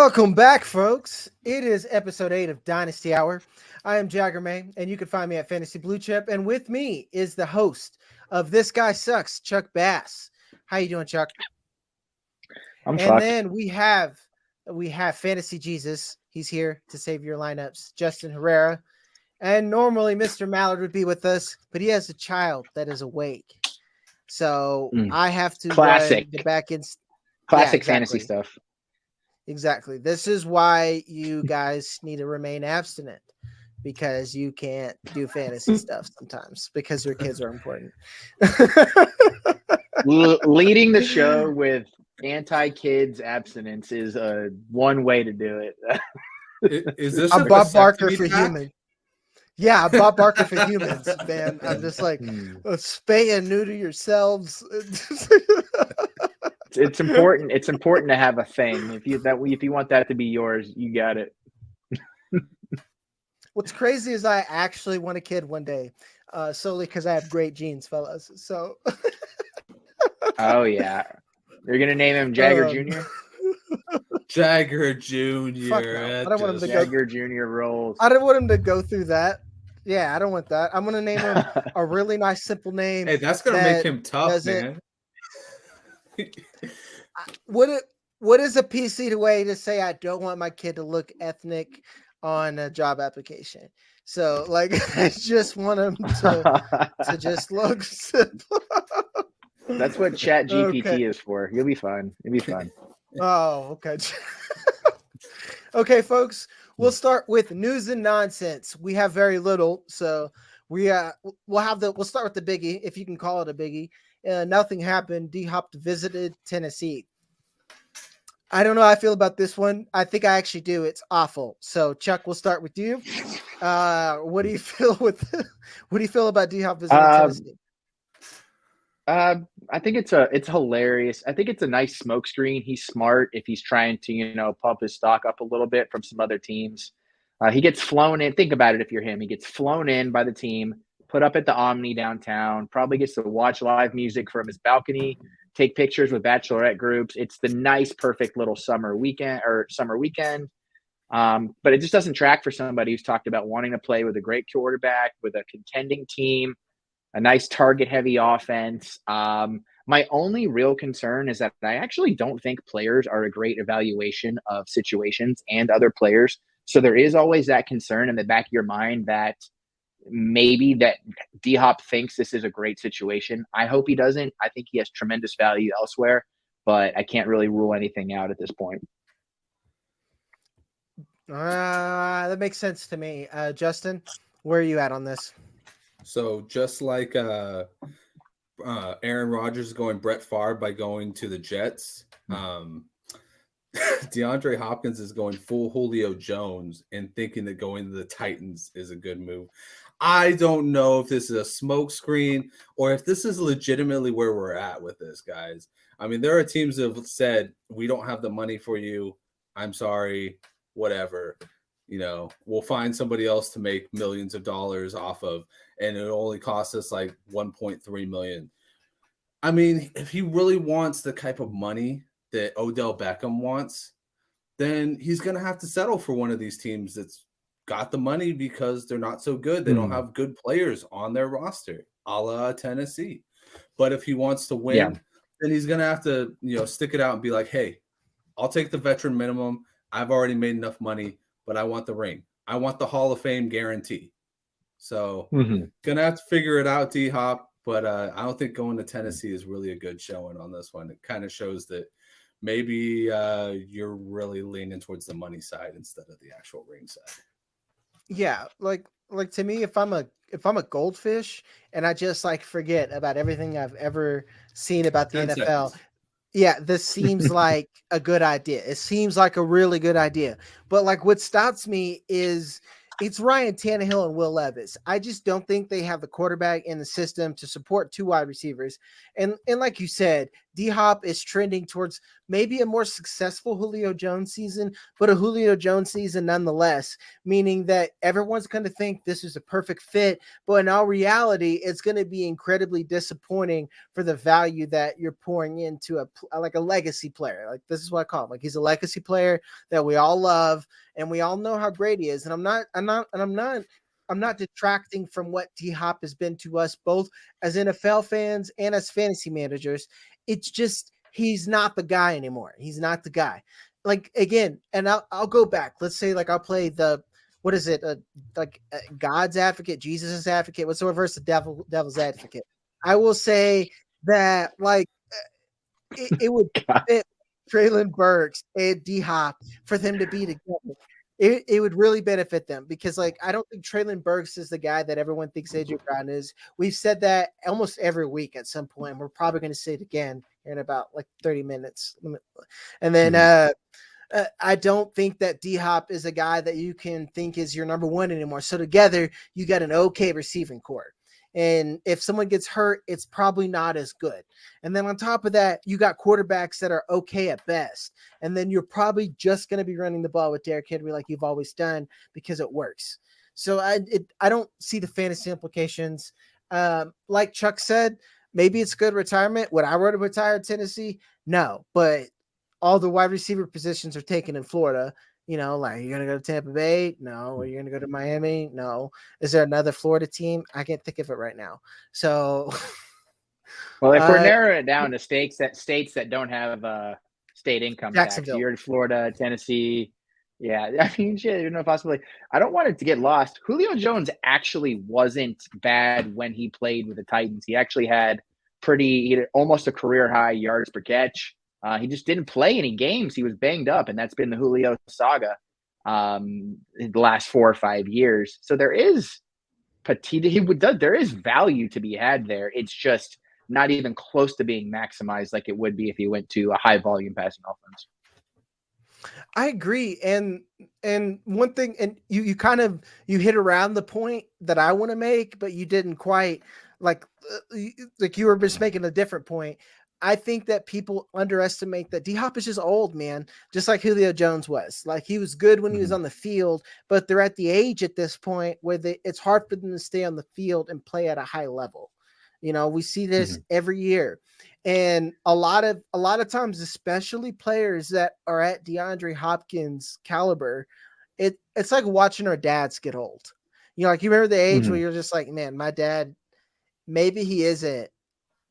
Welcome back, folks. It is episode 8 of Dynasty Hour. I am Jagger, and you can find me at Fantasy Blue Chip. And with me is the host of This Guy Sucks, Chuck Bass. How you doing, Chuck? I'm and fucked. Then we have Fantasy Jesus. He's here to save your lineups. Justin Herrera. And normally Mr. Mallard would be with us, but he has a child that is awake. So I have to Classic. run the back end. Classic fantasy stuff. Exactly. This is why you guys need to remain abstinent, because you can't do fantasy stuff sometimes because your kids are important. Leading the show with anti-kids abstinence is one way to do it. Is this a Bob Barker for humans? Yeah, Bob Barker for humans, man. I'm just like, spay and neuter yourselves. It's important. It's important to have a thing. If you want that to be yours, you got it. What's crazy is I actually want a kid one day, solely because I have great genes, fellas. So. Oh yeah, you're gonna name him Jagger Jr. Jagger Jr. I don't want him to Jagger Jr. rolls. I don't want him to go through that. Yeah, I don't want that. I'm gonna name him a really nice, simple name. Hey, that's gonna make him tough, man. What is a PC way to say I don't want my kid to look ethnic on a job application? So, like, I just want him to just look simple. That's what Chat GPT is for. You'll be fine. You'll be fine. Oh, okay. Okay, folks. We'll start with news and nonsense. We have very little, so we'll start with the biggie, if you can call it a biggie. Nothing happened. DHop visited Tennessee. I don't know how I feel about this one. I think I actually do. It's awful. So, Chuck, we'll start with you. What do you feel about DHop visiting Tennessee? I think it's hilarious. I think it's a nice smokescreen. He's smart if he's trying to, pump his stock up a little bit from some other teams. He gets flown in. Think about it if you're him. He gets flown in by the team, put up at the Omni downtown, probably gets to watch live music from his balcony, take pictures with bachelorette groups. It's the nice, perfect little summer weekend. But it just doesn't track for somebody who's talked about wanting to play with a great quarterback, with a contending team, a nice target-heavy offense. My only real concern is that I actually don't think players are a great evaluation of situations and other players. So there is always that concern in the back of your mind that maybe that DHop thinks this is a great situation. I hope he doesn't. I think he has tremendous value elsewhere, but I can't really rule anything out at this point. That makes sense to me. Justin, where are you at on this? So just like Aaron Rodgers going Brett Favre by going to the Jets, DeAndre Hopkins is going full Julio Jones and thinking that going to the Titans is a good move. I don't know if this is a smoke screen or if this is legitimately where we're at with this, guys. I mean, there are teams that have said, we don't have the money for you. I'm sorry, whatever. We'll find somebody else to make millions of dollars off of, and it only costs us like $1.3 million. I mean, if he really wants the type of money that Odell Beckham wants, then he's going to have to settle for one of these teams that's got the money because they're not so good. They don't have good players on their roster, a la Tennessee. But if he wants to win, then he's going to have to, stick it out and be like, hey, I'll take the veteran minimum. I've already made enough money, but I want the ring. I want the Hall of Fame guarantee. So gonna have to figure it out, DHop. But I don't think going to Tennessee is really a good showing on this one. It kind of shows that maybe you're really leaning towards the money side instead of the actual ring side. Yeah, like to me, if I'm a goldfish and I just forget about everything I've ever seen about the NFL. Yeah, this seems like a good idea. It seems like a really good idea. But what stops me is it's Ryan Tannehill and Will Levis. I just don't think they have the quarterback in the system to support two wide receivers. And like you said, D-Hop is trending towards maybe a more successful Julio Jones season, but a Julio Jones season nonetheless, meaning that everyone's going to think this is a perfect fit, but in all reality, it's going to be incredibly disappointing for the value that you're pouring into like a legacy player. Like this is what I call him. Like he's a legacy player that we all love and we all know how great he is. And I'm not detracting from what D-Hop has been to us both as NFL fans and as fantasy managers. It's just he's not the guy anymore. He's not the guy. Like again, and I'll go back. Let's say like I'll play the what is it? God's advocate, Jesus' advocate. What's the reverse of devil's advocate? I will say that like it would fit Traylon Burks and D-Hop for them to be together. It would really benefit them because, like, I don't think Traylon Burks is the guy that everyone thinks AJ Brown is. We've said that almost every week at some point. We're probably going to say it again in about like 30 minutes. And then I don't think that D-Hop is a guy that you can think is your number one anymore. So together, you got an okay receiving core. And if someone gets hurt, it's probably not as good. And then on top of that, you got quarterbacks that are okay at best. And then you're probably just going to be running the ball with Derrick Henry like you've always done because it works. So I don't see the fantasy implications. Like Chuck said, maybe it's good retirement. Would I want to retire in Tennessee? No, but all the wide receiver positions are taken in Florida. You know, like you're going to go to Tampa Bay? No. Or you're going to go to Miami? No. Is there another Florida team? I can't think of it right now. So, well, if we're narrowing it down to states that don't have state income tax, you're in Florida, Tennessee. Yeah, I mean, shit, there's no possibility. I don't want it to get lost. Julio Jones actually wasn't bad when he played with the Titans. He actually had almost a career high yards per catch. He just didn't play any games. He was banged up, and that's been the Julio saga in the last 4 or 5 years. So there is there is value to be had there. It's just not even close to being maximized like it would be if he went to a high volume passing offense. I agree. And one thing, and you kind of hit around the point that I want to make, but you didn't quite like you were just making a different point. I think that people underestimate that D-Hop is just old, man, just like Julio Jones was. Like he was good when he was on the field, but they're at the age at this point where it's hard for them to stay on the field and play at a high level. You know, we see this every year. And a lot of times, especially players that are at DeAndre Hopkins caliber, it's like watching our dads get old. You know, like you remember the age where you're just like, man, my dad, maybe he isn't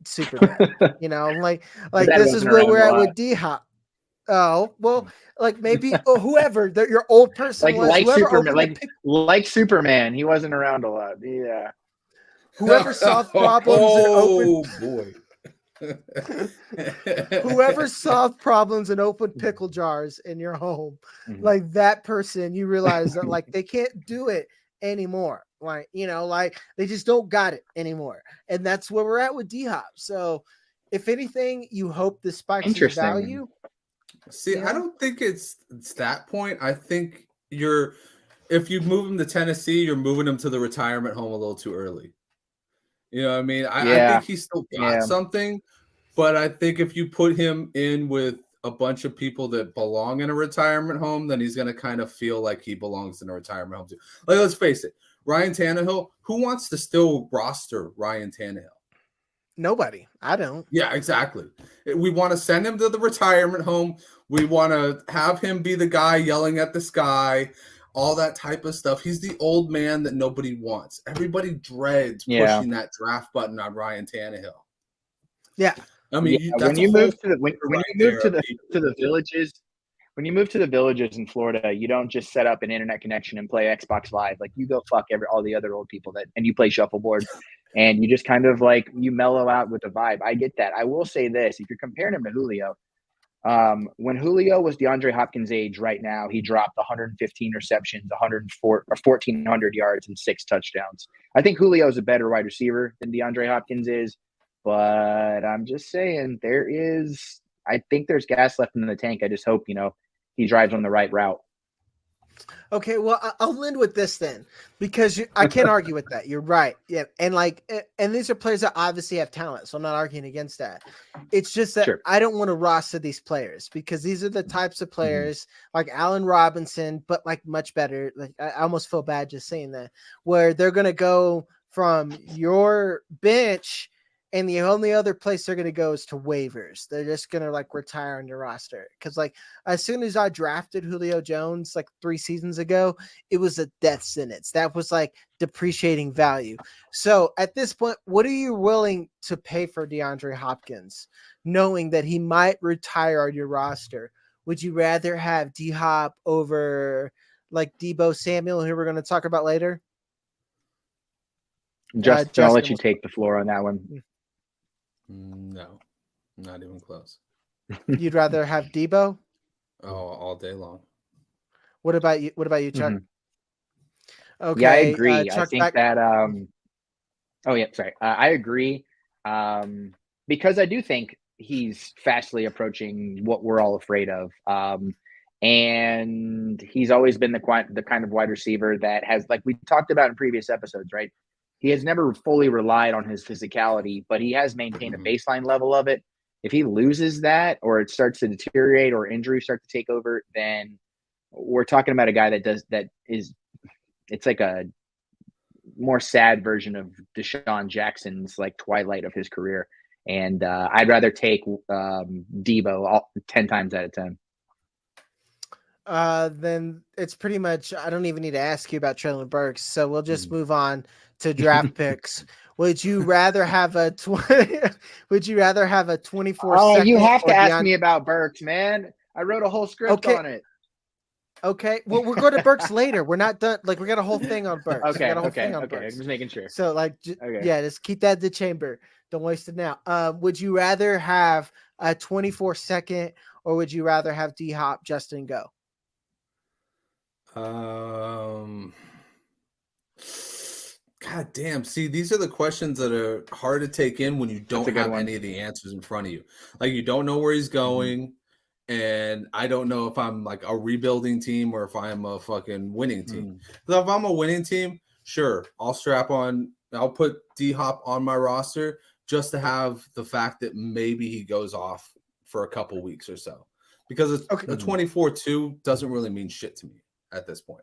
Superman, you know, like this is where we're at with D-Hop. Oh, well, like maybe whoever that your old person like Superman, like Superman, he wasn't around a lot. Yeah. Whoever solved problems whoever solved problems and opened pickle jars in your home, like that person, you realize that like they can't do it anymore. Like, you know, like they just don't got it anymore. And that's where we're at with D-Hop. So if anything, you hope this spikes in value. See, I don't think it's that point. I think if you move him to Tennessee, you're moving him to the retirement home a little too early. You know what I mean? I think he's still got something, but I think if you put him in with a bunch of people that belong in a retirement home, then he's going to kind of feel like he belongs in a retirement home too. Like, let's face it. Ryan Tannehill, who wants to still roster Ryan Tannehill? Nobody. I don't. Yeah, exactly. We want to send him to the retirement home. We want to have him be the guy yelling at the sky, all that type of stuff. He's the old man that nobody wants. Everybody dreads pushing that draft button on Ryan Tannehill. Yeah. I mean, when you move to the villages, when you move to the villages in Florida, you don't just set up an internet connection and play Xbox Live. Like you go fuck all the other old people and you play shuffleboard and you just kind of like you mellow out with the vibe. I get that. I will say this: if you're comparing him to Julio, when Julio was DeAndre Hopkins' age right now, he dropped 115 receptions, 1,400 yards, and 6 touchdowns. I think Julio is a better wide receiver than DeAndre Hopkins is, but I'm just saying I think there's gas left in the tank. I just hope, he drives on the right route. Okay, well, I'll end with this then, because I can't argue with that. You're right. Yeah, and these are players that obviously have talent, so I'm not arguing against that. It's just that Sure. I don't want to roster these players because these are the types of players like Allen Robinson, but like much better. Like I almost feel bad just saying that, where they're gonna go from your bench. And the only other place they're going to go is to waivers. They're just going to like retire on your roster. Cause like as soon as I drafted Julio Jones, like 3 seasons ago, it was a death sentence. That was like depreciating value. So at this point, what are you willing to pay for DeAndre Hopkins, knowing that he might retire on your roster? Would you rather have DHop over like Debo Samuel, who we're going to talk about later? Justin, I'll let you take the floor on that one. No, not even close. You'd rather have Debo? Oh, all day long. What about you? What about you, Chuck? Okay. Yeah, I agree. Chuck, I think that oh yeah, sorry. I agree. Because I do think he's fastly approaching what we're all afraid of. And he's always been the kind of wide receiver that has, like we talked about in previous episodes, right? He has never fully relied on his physicality, but he has maintained a baseline level of it. If he loses that, or it starts to deteriorate, or injuries start to take over, then we're talking about a guy it's like a more sad version of Deshaun Jackson's like twilight of his career. And I'd rather take Debo 10 times out of 10. Then it's pretty much, I don't even need to ask you about Treylon Burks. So we'll just move on to draft picks. Would you rather have a 24 Oh, you second have to or ask me about Burks, man. I wrote a whole script on it. Okay. Well, we'll go to Burks later. We're not done. Like, we got a whole thing on Burks. Okay. Burks. I'm just making sure. So, like, yeah, just keep that in the chamber. Don't waste it now. Would you rather have a 24 second or would you rather have DHop, Justin, go? God damn. See, these are the questions that are hard to take in when you don't have one. any of the answers in front of you. Like, you don't know where he's going. And I don't know if I'm like a rebuilding team or if I'm a fucking winning team. Because if I'm a winning team, sure, I'll put DHop on my roster just to have the fact that maybe he goes off for a couple weeks or so. Because a 24-2 doesn't really mean shit to me at this point.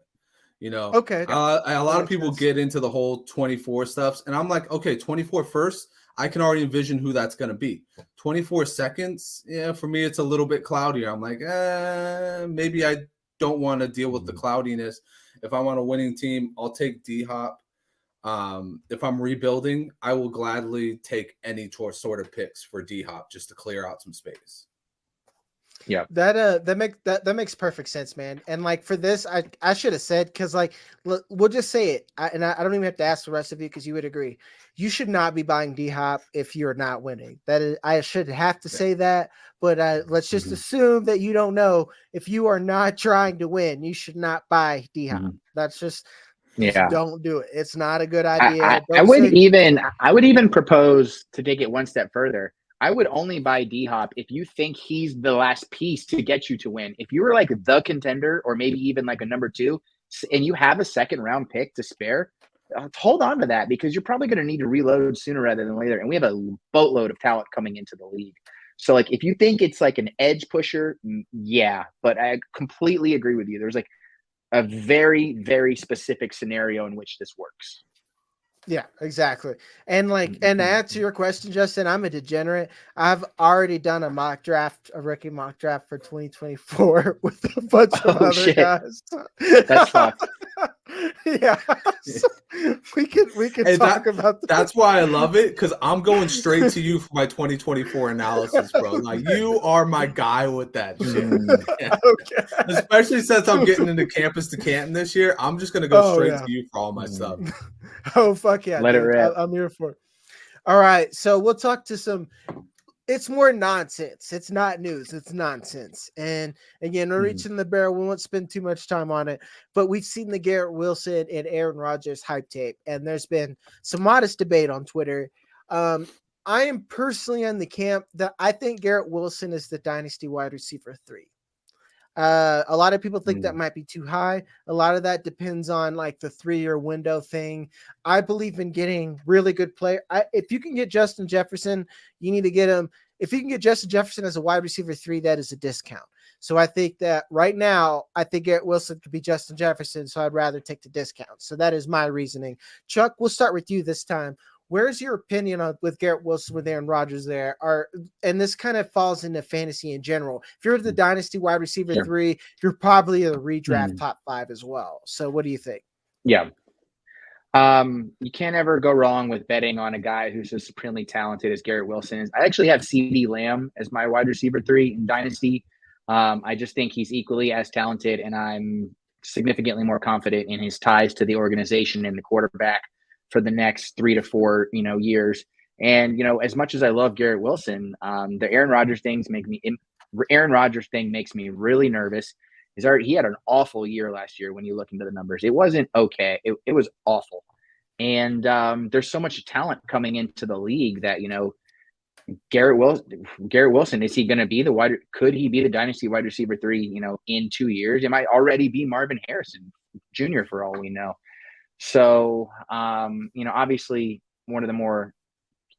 You know, okay. A lot of people get into the whole 24 stuffs, and I'm like, okay, 24 first, I can already envision who that's going to be. 24 seconds, yeah, for me, it's a little bit cloudier. I'm like, maybe I don't want to deal with the cloudiness. If I'm on a winning team, I'll take DHop. If I'm rebuilding, I will gladly take any sort of picks for DHop just to clear out some space. Yeah, that makes perfect sense, man. And like for this, I should have said, because like we'll just say it, I don't even have to ask the rest of you because you would agree. You should not be buying DHop if you're not winning. That is, I should have to say that, but let's just assume that you don't know. If you are not trying to win, you should not buy DHop. That's just don't do it. It's not a good idea. I would even propose to take it one step further. I would only buy DHop if you think he's the last piece to get you to win. If you were like the contender or maybe even like a number 2 and you have a second round pick to spare, hold on to that because you're probably going to need to reload sooner rather than later. And we have a boatload of talent coming into the league. So like if you think it's like an edge pusher, yeah, but I completely agree with you. There's like a very, very specific scenario in which this works. Yeah, exactly. And like, and to answer your question, Justin, I'm a degenerate. I've already done a rookie mock draft for 2024 with a bunch of other guys. That's fucked. Yeah. So we can talk about that. That's why I love it, because I'm going straight to you for my 2024 analysis, bro. Like, you are my guy with that shit. Yeah. Okay. Especially since I'm getting into Campus to Canton this year, I'm just gonna go straight to you for all my stuff. Oh, fuck yeah. Let it rip. I'm here for it. All right. So we'll talk to some. It's more nonsense. It's not news. It's nonsense. And again, we're reaching the barrel. We won't spend too much time on it, but we've seen the Garrett Wilson and Aaron Rodgers hype tape, and there's been some modest debate on Twitter. I am personally on the camp that I think Garrett Wilson is the Dynasty wide receiver 3. A lot of people think that might be too high. A lot of that depends on like the 3-year window thing. I believe in getting really good player. If you can get Justin Jefferson, you need to get him. If you can get Justin Jefferson as a wide receiver 3, that is a discount. So I think that right now, I think Garrett Wilson could be Justin Jefferson. So I'd rather take the discount. So that is my reasoning. Chuck, we'll start with you this time. Where's your opinion on with Garrett Wilson with Aaron Rodgers there? And this kind of falls into fantasy in general. If you're the Dynasty wide receiver 3, you're probably a redraft top 5 as well. So what do you think? Yeah. You can't ever go wrong with betting on a guy who's as supremely talented as Garrett Wilson is. I actually have CeeDee Lamb as my wide receiver 3 in Dynasty. I just think he's equally as talented, and I'm significantly more confident in his ties to the organization and the quarterback for the next 3 to 4, years. And, as much as I love Garrett Wilson, the Aaron Rodgers thing makes me really nervous. He had an awful year last year when you look into the numbers. It wasn't okay. It was awful. And there's so much talent coming into the league that, Garrett Wilson, is he going to be could he be the Dynasty wide receiver 3, in 2 years? It might already be Marvin Harrison Jr. for all we know. So, obviously one of the more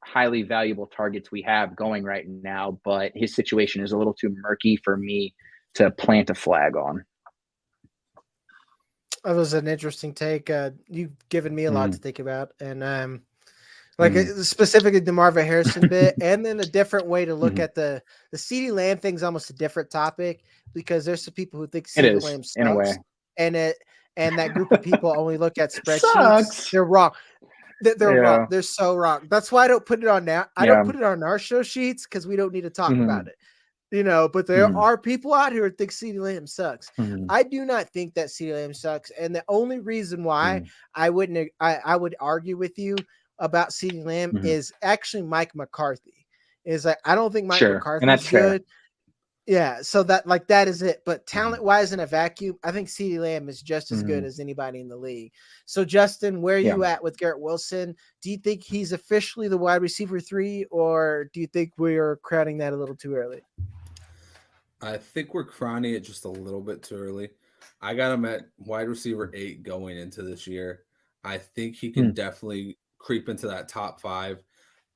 highly valuable targets we have going right now, but his situation is a little too murky for me to plant a flag on. That was an interesting take. You've given me a lot to think about. And specifically the Marvin Harrison bit, and then a different way to look at the CeeDee Lamb thing's almost a different topic, because there's some people who think CeeDee Lamb sucks, in a way. And that group of people only look at spreadsheets. Sucks. They're wrong. They're wrong. They're so wrong. That's why I don't put it on now. I don't put it on our show sheets because we don't need to talk about it. But there are people out here who think CeeDee Lamb sucks. I do not think that CeeDee Lamb sucks. And the only reason why I would argue with you about CeeDee Lamb is actually Mike McCarthy. Is like, I don't think Mike McCarthy is good. Fair. Yeah, so that is it. But talent-wise in a vacuum, I think CeeDee Lamb is just as good as anybody in the league. So, Justin, where are you at with Garrett Wilson? Do you think he's officially the wide receiver 3, or do you think we're crowning that a little too early? I think we're crowning it just a little bit too early. I got him at wide receiver 8 going into this year. I think he can definitely creep into that top 5.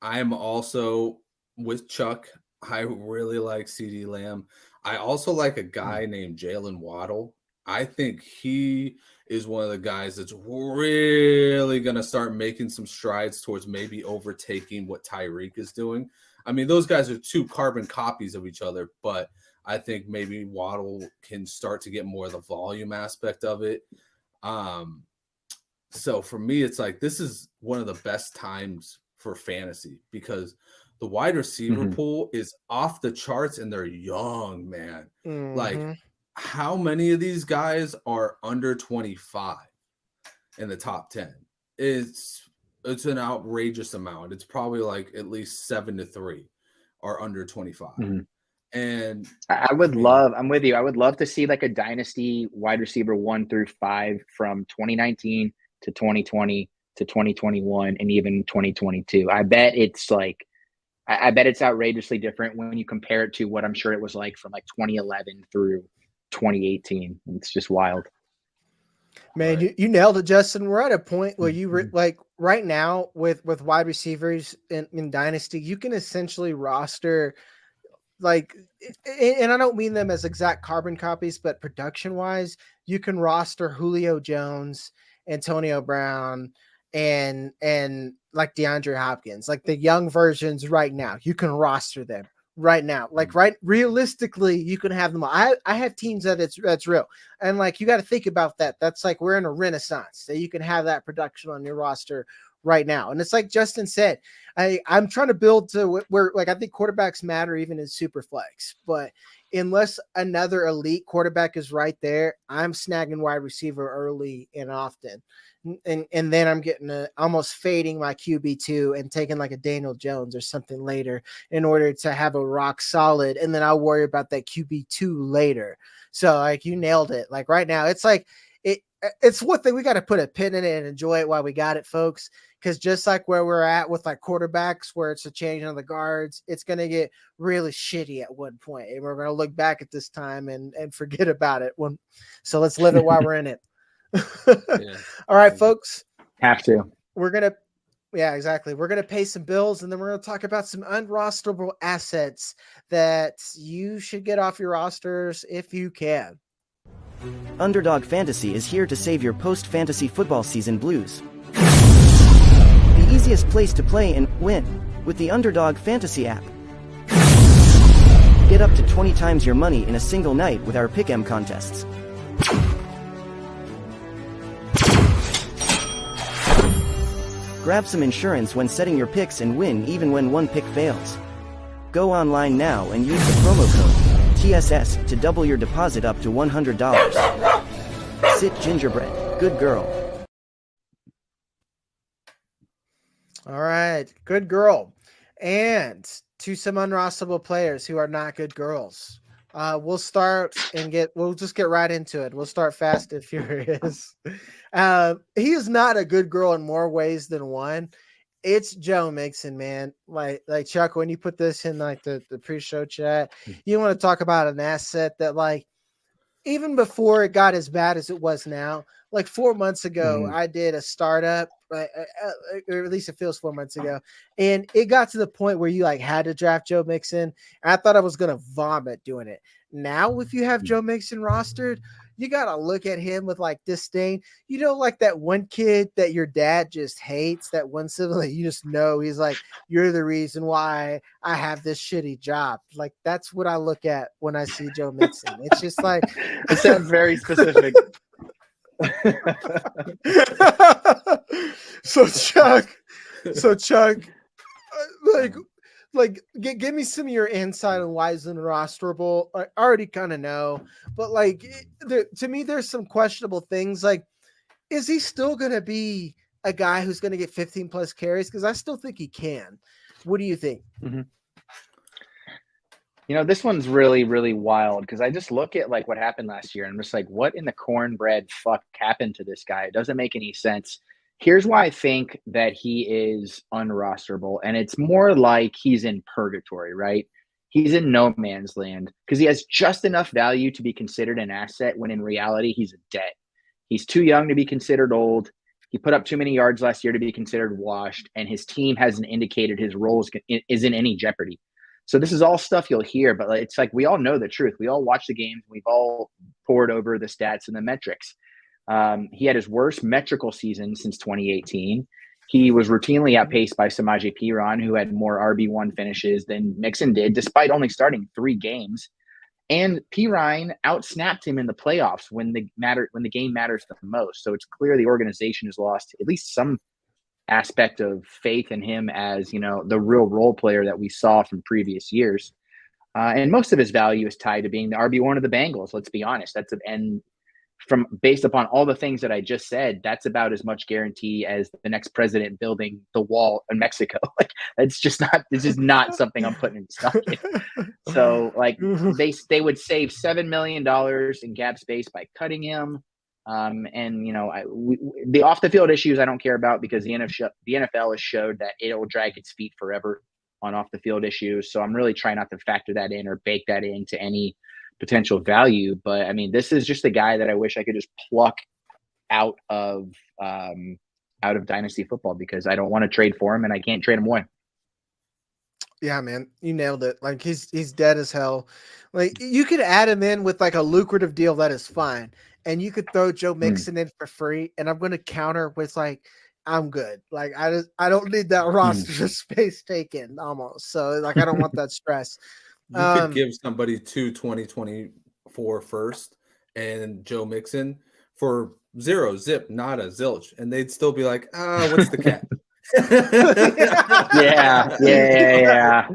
I am also with Chuck. I really like CeeDee Lamb. I also like a guy named Jalen Waddle. I think he is one of the guys that's really going to start making some strides towards maybe overtaking what Tyreek is doing. I mean, those guys are 2 carbon copies of each other, but I think maybe Waddle can start to get more of the volume aspect of it. So for me, it's like this is one of the best times for fantasy because the wide receiver pool is off the charts and they're young, man. Like, how many of these guys are under 25 in the top 10? It's an outrageous amount. It's probably like at least 7 to 3 are under 25. And I'm with you. I would love to see like a dynasty wide receiver 1 through 5 from 2019 to 2020 to 2021 and even 2022. I bet it's outrageously different when you compare it to what I'm sure it was like from like 2011 through 2018. It's just wild. Man, you nailed it, Justin. We're at a point where like right now with wide receivers in Dynasty, you can essentially roster like, and I don't mean them as exact carbon copies, but production wise, you can roster Julio Jones, Antonio Brown, and like DeAndre Hopkins, like the young versions right now. You can roster them right now. Like realistically, you can have them all. I have teams that's real. And like you got to think about that. That's like we're in a renaissance that you can have that production on your roster right now. And it's like Justin said, I'm trying to build to where like I think quarterbacks matter even in super flex, but unless another elite quarterback is right there, I'm snagging wide receiver early and often. And then I'm getting almost fading my QB2 and taking like a Daniel Jones or something later in order to have a rock solid. And then I'll worry about that QB2 later. So like you nailed it. Like right now, it's like it's one thing we got to put a pin in it and enjoy it while we got it, folks. Because just like where we're at with like quarterbacks, where it's a change on the guards, it's going to get really shitty at one point, and we're going to look back at this time and forget about it. So let's live it while we're in it. Yeah. All right, folks. Have to. We're gonna, yeah, exactly. We're gonna pay some bills, and then we're gonna talk about some unrosterable assets that you should get off your rosters if you can. Underdog Fantasy is here to save your post-fantasy football season blues. The easiest place to play and win with the Underdog Fantasy app. Get up to 20 times your money in a single night with our Pick'em contests. Grab some insurance when setting your picks and win even when one pick fails. Go online now and use the promo code TSS to double your deposit up to $100. Sit gingerbread, good girl. All right, good girl. And to some unrosterable players who are not good girls. We'll just get right into it. We'll start fast and furious. He is not a good girl in more ways than one. It's Joe Mixon, man. Like Chuck, when you put this in like the pre-show chat, you want to talk about an asset that like even before it got as bad as it was now, like 4 months ago, I did a startup, or at least it feels 4 months ago, and it got to the point where you like had to draft Joe Mixon. And I thought I was gonna vomit doing it. Now, if you have Joe Mixon rostered, you gotta look at him with like disdain. You know, like that one kid that your dad just hates, that one sibling that you just know he's like, you're the reason why I have this shitty job. Like that's what I look at when I see Joe Mixon. It's just like It sounds very specific. So Chuck, give me some of your insight on why he's unrosterable. I already kind of know, but like to me, there's some questionable things. Like, is he still going to be a guy who's going to get 15 plus carries? Because I still think he can. What do you think? Mm-hmm. You know, this one's really, really wild because I just look at like what happened last year and I'm just like, what in the cornbread fuck happened to this guy? It doesn't make any sense. Here's why I think that he is unrosterable, and it's more like he's in purgatory, right? He's in no man's land because he has just enough value to be considered an asset when in reality he's a debt. He's too young to be considered old. He put up too many yards last year to be considered washed, and his team hasn't indicated his role is in any jeopardy. So this is all stuff you'll hear, but it's like we all know the truth. We all watch the games. We've all poured over the stats and the metrics. He had his worst metrical season since 2018. He was routinely outpaced by Samaje Perine, who had more RB1 finishes than Mixon did, despite only starting 3 games. And Perine outsnapped him in the playoffs when the game matters the most. So it's clear the organization has lost at least some aspect of faith in him as, you know, the real role player that we saw from previous years. And most of his value is tied to being the RB1 of the Bengals. Let's be honest. And from based upon all the things that I just said, that's about as much guarantee as the next president building the wall in Mexico. Like it's just not something I'm putting in stock in. So like they would save $7 million in cap space by cutting him. And you know, the off the field issues I don't care about because the NFL has showed that it will drag its feet forever on off the field issues. So I'm really trying not to factor that in or bake that into any potential value. But I mean, this is just a guy that I wish I could just pluck out of Dynasty football because I don't want to trade for him and I can't trade him away. Yeah, man, you nailed it. Like he's dead as hell. Like you could add him in with like a lucrative deal that is fine, and you could throw Joe Mixon in for free, and I'm going to counter with like I'm good. Like I don't need that roster space taken almost. So like I don't want that stress. You could give somebody 2024 first and Joe Mixon for 0, zip, nada, zilch, and they'd still be like, what's the cap? yeah.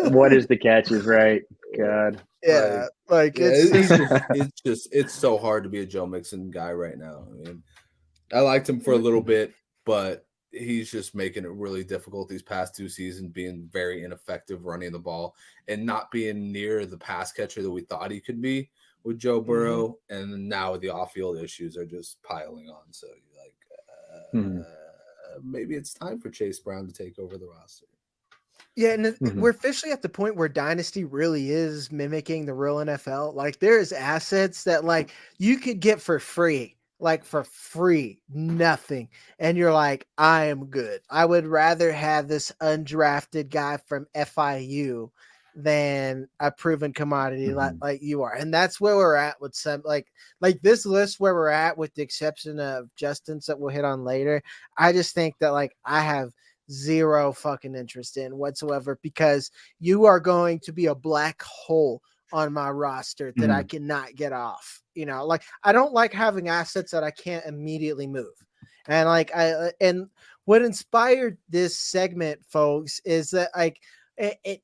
What is the catch is right. God. Yeah, it's so hard to be a Joe Mixon guy right now. I mean, I liked him for a little bit, but he's just making it really difficult these past 2 seasons, being very ineffective running the ball and not being near the pass catcher that we thought he could be, with Joe Burrow, and now the off-field issues are just piling on. So you're like, maybe it's time for Chase Brown to take over the roster. Yeah, and we're officially at the point where Dynasty really is mimicking the real NFL. Like, there's assets that like you could get for free, nothing. And you're like, I am good. I would rather have this undrafted guy from FIU than a proven commodity like you are. And that's where we're at with some like this list where we're at, with the exception of Justin's that we'll hit on later. I just think that like I have zero fucking interest in whatsoever, because you are going to be a black hole on my roster that I cannot get off. You know, like I don't like having assets that I can't immediately move. And like and what inspired this segment, folks, is that like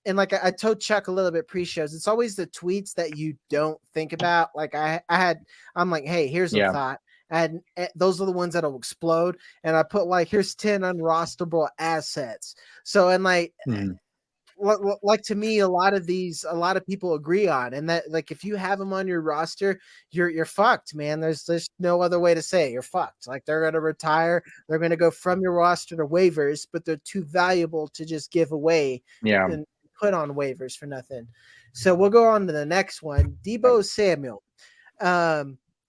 and like I told Chuck a little bit pre-shows, it's always the tweets that you don't think about. Like I'm like, hey, here's a thought. And those are the ones that'll explode. And I put like, here's 10 unrosterable assets. So, and like, like to me, a lot of people agree on, and that like, if you have them on your roster, you're fucked, man. There's no other way to say it. You're fucked. Like, they're going to retire. They're going to go from your roster to waivers, but they're too valuable to just give away and put on waivers for nothing. So we'll go on to the next one. Deebo Samuel.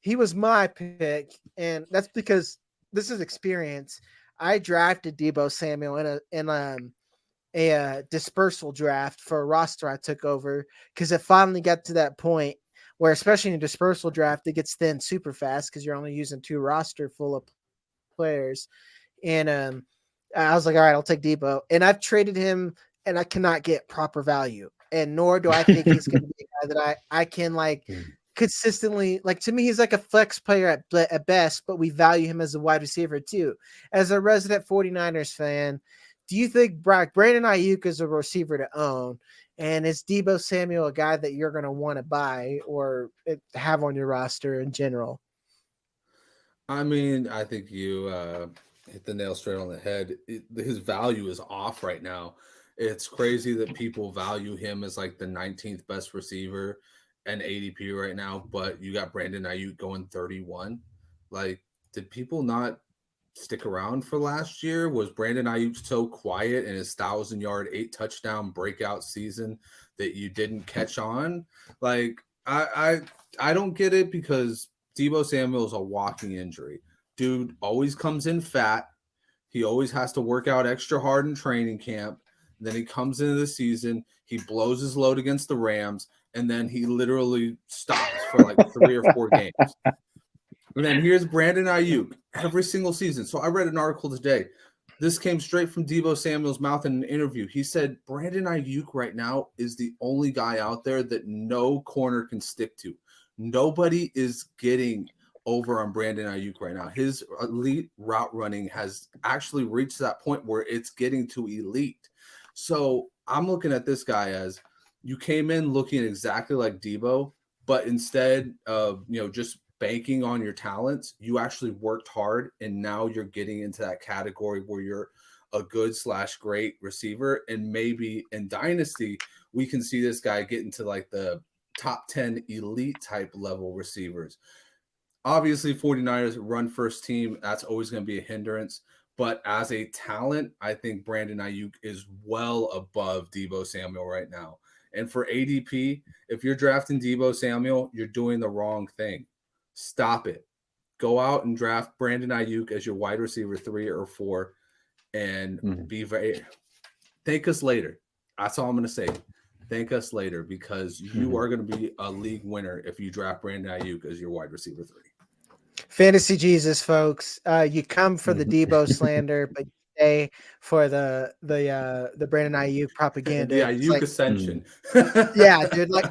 He was my pick, and that's because this is experience. I drafted Deebo Samuel in a dispersal draft for a roster I took over, because it finally got to that point where, especially in a dispersal draft, it gets thin super fast because you're only using 2 roster full of players. And I was like, all right, I'll take Deebo. And I've traded him, and I cannot get proper value. And nor do I think he's going to be a guy that I can like consistently, like, to me, he's like a flex player at best, but we value him as a wide receiver too. As a resident 49ers fan, do you think Brandon Ayuk is a receiver to own? And is Deebo Samuel a guy that you're going to want to buy or have on your roster in general? I mean, I think you hit the nail straight on the head. His value is off right now. It's crazy that people value him as like the 19th best receiver and ADP right now, but you got Brandon Ayuk going 31. Like, did people not stick around for last year? Was Brandon Ayuk so quiet in his 1,000-yard, 8-touchdown breakout season that you didn't catch on? Like, I don't get it, because Deebo Samuel is a walking injury. Dude always comes in fat. He always has to work out extra hard in training camp. Then he comes into the season, he blows his load against the Rams, and then he literally stops for like 3 or 4 games. And then here's Brandon Ayuk every single season. So I read an article today. This came straight from Deebo Samuel's mouth in an interview. He said Brandon Ayuk right now is the only guy out there that no corner can stick to. Nobody is getting over on Brandon Ayuk right now. His elite route running has actually reached that point where it's getting to elite. So I'm looking at this guy as, you came in looking exactly like Deebo, but instead of, just banking on your talents, you actually worked hard, and now you're getting into that category where you're a good/great receiver. And maybe in Dynasty, we can see this guy get into like the top 10 elite type level receivers. Obviously, 49ers run first team. That's always going to be a hindrance. But as a talent, I think Brandon Ayuk is well above Deebo Samuel right now. And for ADP, if you're drafting Deebo Samuel, you're doing the wrong thing. Stop it. Go out and draft Brandon Ayuk as your wide receiver 3 or 4, and be very. Thank us later. That's all I'm going to say. Thank us later, because you are going to be a league winner if you draft Brandon Ayuk as your wide receiver 3. Fantasy Jesus, folks. You come for the Deebo slander, but you stay for the Brandon Ayuk propaganda. The Ayuk ascension. Yeah, dude. Like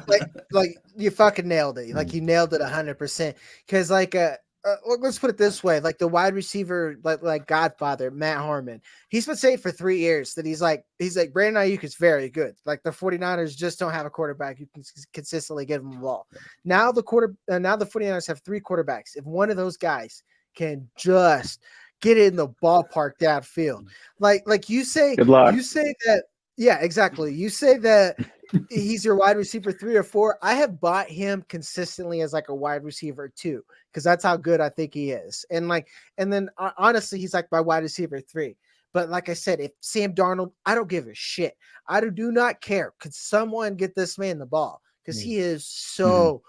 you fucking nailed it. Like, you nailed it 100%. Because let's put it this way: like, the wide receiver, like Godfather Matt Harmon, he's been saying for 3 years that he's like Brandon Ayuk is very good. Like, the 49ers just don't have a quarterback who can consistently give them the ball. Now the 49ers have 3 quarterbacks. If one of those guys can just get in the ballpark downfield, like you say, good luck. You say that. Yeah, exactly. You say that he's your wide receiver 3 or 4. I have bought him consistently as like a wide receiver 2 because that's how good I think he is. And then honestly, he's like my wide receiver 3. But like I said, if Sam Darnold, I don't give a shit. I do not care. Could someone get this man the ball? Because he is so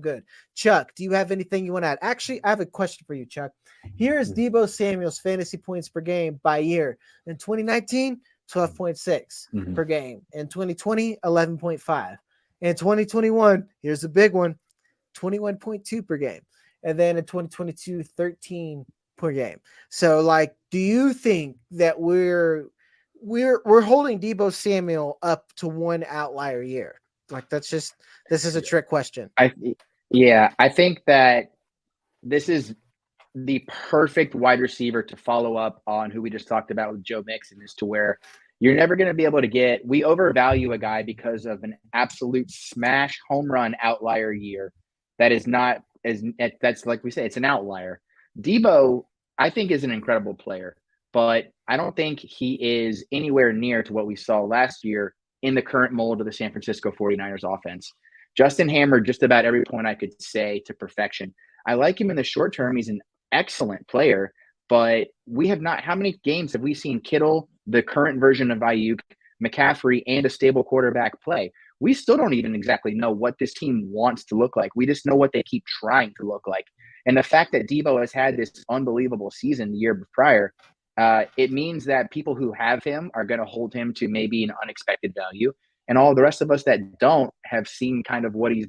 good. Chuck, do you have anything you want to add? Actually, I have a question for you, Chuck. Here is Deebo Samuel's fantasy points per game by year. In 2019, 12.6 per game. In 2020, 11.5. In 2021, here's a big one, 21.2 per game. And then in 2022, 13 per game. So, like, do you think that we're holding Deebo Samuel up to one outlier year? Like, this is a trick question. I think that this is the perfect wide receiver to follow up on who we just talked about with Joe Mixon, as to where you're never going to be able to get. We overvalue a guy because of an absolute smash home run outlier year. That is not that's like we say, it's an outlier. Deebo, I think, is an incredible player, but I don't think he is anywhere near to what we saw last year in the current mold of the San Francisco 49ers offense. Justin hammered just about every point I could say to perfection. I like him in the short term. He's an excellent player, but we have not – how many games have we seen Kittle, the current version of Ayuk, McCaffrey, and a stable quarterback play? We still don't even exactly know what this team wants to look like. We just know what they keep trying to look like. And the fact that Deebo has had this unbelievable season the year prior, it means that people who have him are going to hold him to maybe an unexpected value. And all the rest of us that don't have seen kind of what he's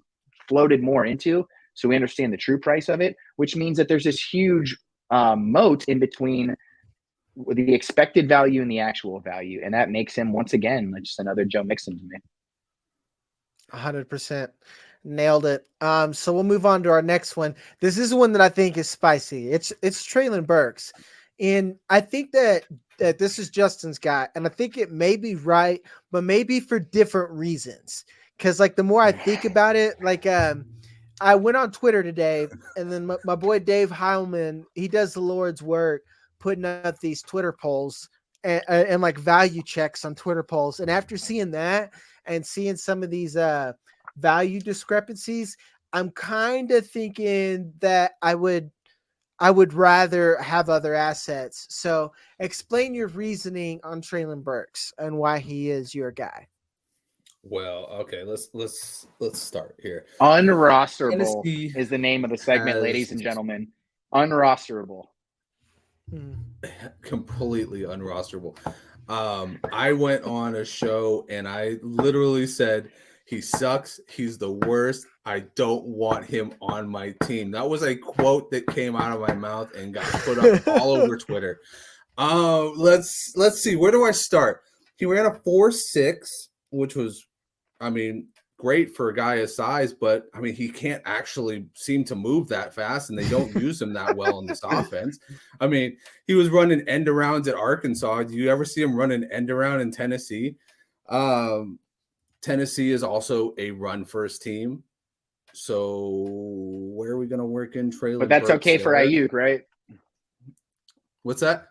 floated more into, so we understand the true price of it, which means that there's this huge moat in between the expected value and the actual value. And that makes him, once again, just another Joe Mixon to me. 100%. Nailed it. So we'll move on to our next one. This is one that I think is spicy. It's Treylon Burks. And I think that this is Justin's guy. And I think it may be right, but maybe for different reasons. Because, like, the more I think about it, like, I went on Twitter today, and then my boy Dave Heilman, he does the Lord's work, putting up these Twitter polls and like value checks on Twitter polls. And after seeing that and seeing some of these value discrepancies, I'm kind of thinking that I would rather have other assets. So explain your reasoning on Treylon Burks and why he is your guy. Well, okay, let's start here. Unrosterable Tennessee is the name of the segment, ladies and gentlemen. Unrosterable. Completely unrosterable. I went on a show and I literally said, he sucks. He's the worst. I don't want him on my team. That was a quote that came out of my mouth and got put up all over Twitter. Let's see. Where do I start? He ran a 4.6, which was, I mean, great for a guy his size, but I mean, he can't actually seem to move that fast, and they don't use him that well in this offense. I mean, he was running end arounds at Arkansas. Do you ever see him run an end around in Tennessee? Tennessee is also a run-first team. So where are we going to work in Treylon? But that's okay for Ayuk, right? What's that?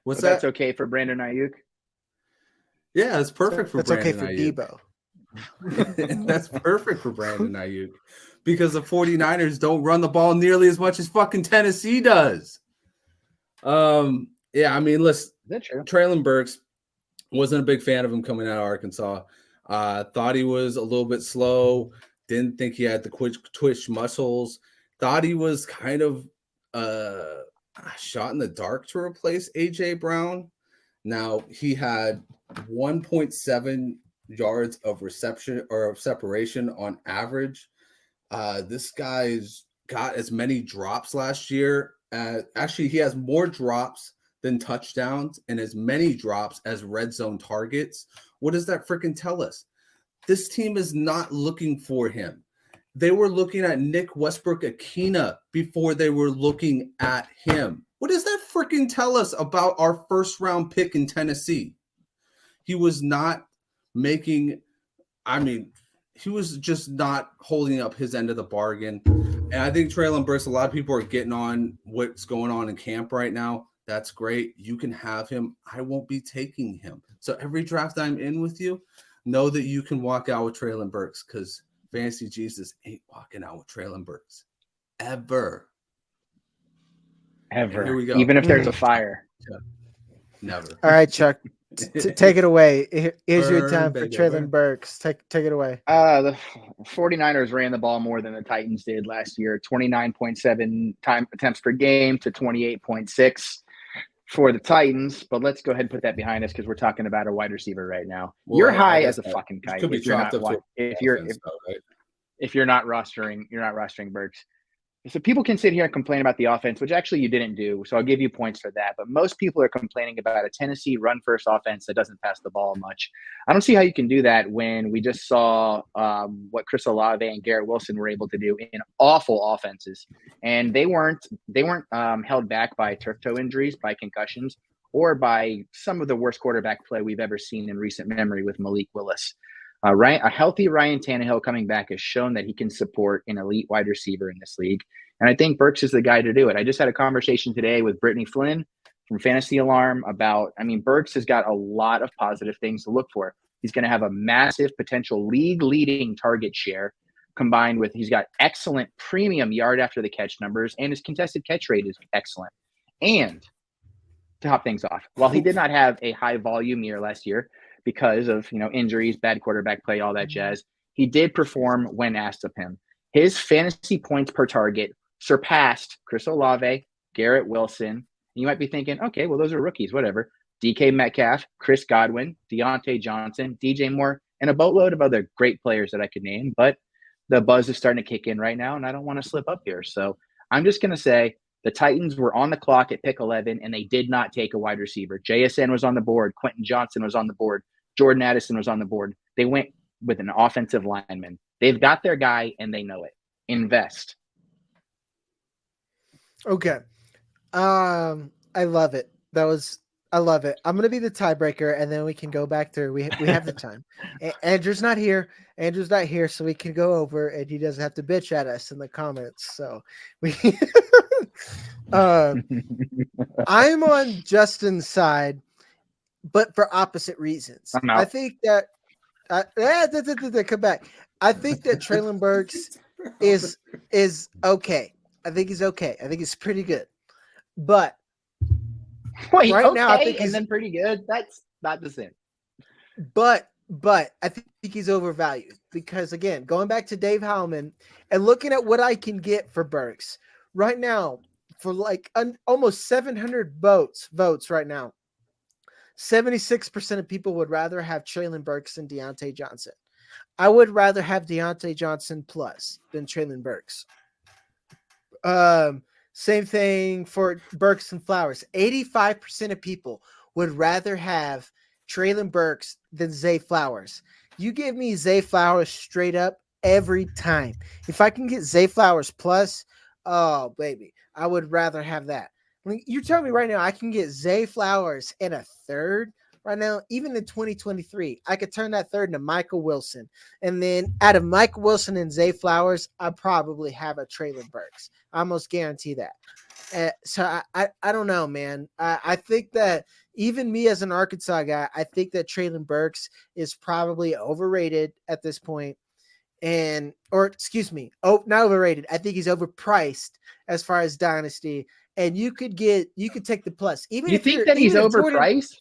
That's okay for Brandon Ayuk? Yeah, it's perfect for Brandon Ayuk. Okay for Deebo. That's perfect for Brandon Ayuk because the 49ers don't run the ball nearly as much as fucking Tennessee does. Yeah, I mean, listen, Treylon Burks, wasn't a big fan of him coming out of Arkansas. Thought he was a little bit slow. Didn't think he had the twitch muscles. Thought he was kind of a shot in the dark to replace A.J. Brown. Now, he had 1.7 yards of reception or of separation on average. This guy's got as many drops last year. Actually, he has more drops than touchdowns and as many drops as red zone targets. What does that freaking tell us? This team is not looking for him. They were looking at Nick Westbrook-Akina before they were looking at him. What does that freaking tell us about our first round pick in Tennessee? He was not making, he was just not holding up his end of the bargain. And I think Treylon Burks, a lot of people are getting on what's going on in camp right now. That's great. You can have him. I won't be taking him. So every draft I'm in with you, know that you can walk out with Traylon Burks because Fantasy Jesus ain't walking out with Traylon Burks ever. And here we go. Even if there's a fire. Never. All right, Chuck, take it away. Here's your Burn, time for baby, Traylon burn. Burks. Take it away. The 49ers ran the ball more than the Titans did last year, 29.7 attempts per game to 28.6 for the Titans. But let's go ahead and put that behind us because we're talking about a wide receiver right now. Well, you're I high guess as a fucking kite. could be If you're not, chalked up to if you're offense, though, right? if you're not rostering Burks. So people can sit here and complain about the offense, which actually you didn't do. So I'll give you points for that. But most people are complaining about a Tennessee run-first offense that doesn't pass the ball much. I don't see how you can do that when we just saw what Chris Olave and Garrett Wilson were able to do in awful offenses, and they weren't held back by turf toe injuries, by concussions, or by some of the worst quarterback play we've ever seen in recent memory with Malik Willis. A healthy Ryan Tannehill coming back has shown that he can support an elite wide receiver in this league. And I think Burks is the guy to do it. I just had a conversation today with Brittany Flynn from Fantasy Alarm about, Burks has got a lot of positive things to look for. He's going to have a massive potential league-leading target share combined with he's got excellent premium yard after the catch numbers, and his contested catch rate is excellent. And to top things off, while he did not have a high volume year last year, because of injuries, bad quarterback play, all that jazz, he did perform when asked of him. His fantasy points per target surpassed Chris Olave, Garrett Wilson. You might be thinking, okay, well, those are rookies, whatever. DK Metcalf, Chris Godwin, Deontay Johnson, DJ Moore, and a boatload of other great players that I could name. But the buzz is starting to kick in right now, and I don't want to slip up here. So I'm just going to say the Titans were on the clock at pick 11, and they did not take a wide receiver. JSN was on the board. Quentin Johnson was on the board. Jordan Addison was on the board. They went with an offensive lineman. They've got their guy, and they know it. Invest. Okay. I love it. I love it. I'm going to be the tiebreaker, and then we can go back through. We have the time. Andrew's not here. So we can go over, and he doesn't have to bitch at us in the comments. So we I'm on Justin's side, but for opposite reasons. I think that come back. I think that Traylon Burks is okay. I think he's okay. I think he's pretty good. But wait, right okay, now I think and then pretty good. That's not the same. But I think he's overvalued because, again, going back to Dave Howman and looking at what I can get for Burks right now for like almost 700 votes right now, 76% of people would rather have Traylon Burks than Deontay Johnson. I would rather have Deontay Johnson plus than Traylon Burks. Same thing for Burks and Flowers. 85% of people would rather have Traylon Burks than Zay Flowers. You give me Zay Flowers straight up every time. If I can get Zay Flowers plus, oh, baby, I would rather have that. I mean, you tell me right now I can get Zay Flowers in a third right now, even in 2023. I could turn that third into Michael Wilson. And then out of Michael Wilson and Zay Flowers, I probably have a Traylon Burks. I almost guarantee that. So I don't know, man. I think that even me as an Arkansas guy, I think that Traylon Burks is probably overrated at this point. Not overrated. I think he's overpriced as far as Dynasty. And you could take the plus. Even you if think that he's overpriced?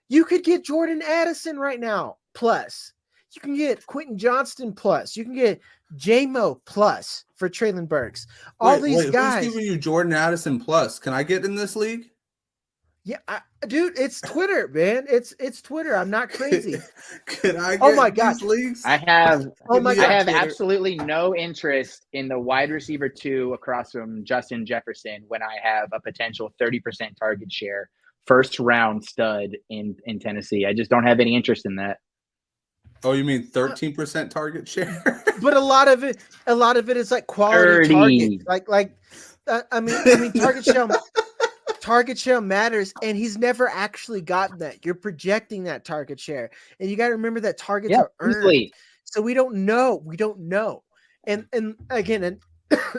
You could get Jordan Addison right now plus. You can get Quentin Johnston plus. You can get J-Mo plus for Traylon Burks. These guys. Who's giving you Jordan Addison plus? Can I get in this league? Yeah, dude, it's Twitter, man. It's Twitter. I'm not crazy. Can I get these leagues? I have Twitter. absolutely no interest in the wide receiver 2 across from Justin Jefferson when I have a potential 30% target share, first round stud in Tennessee. I just don't have any interest in that. Oh, you mean 13% target share? But a lot of it is like quality 30. target. Target share matters, and he's never actually gotten that. You're projecting that target share, and you got to remember that targets are earned. Easily. So we don't know. And again,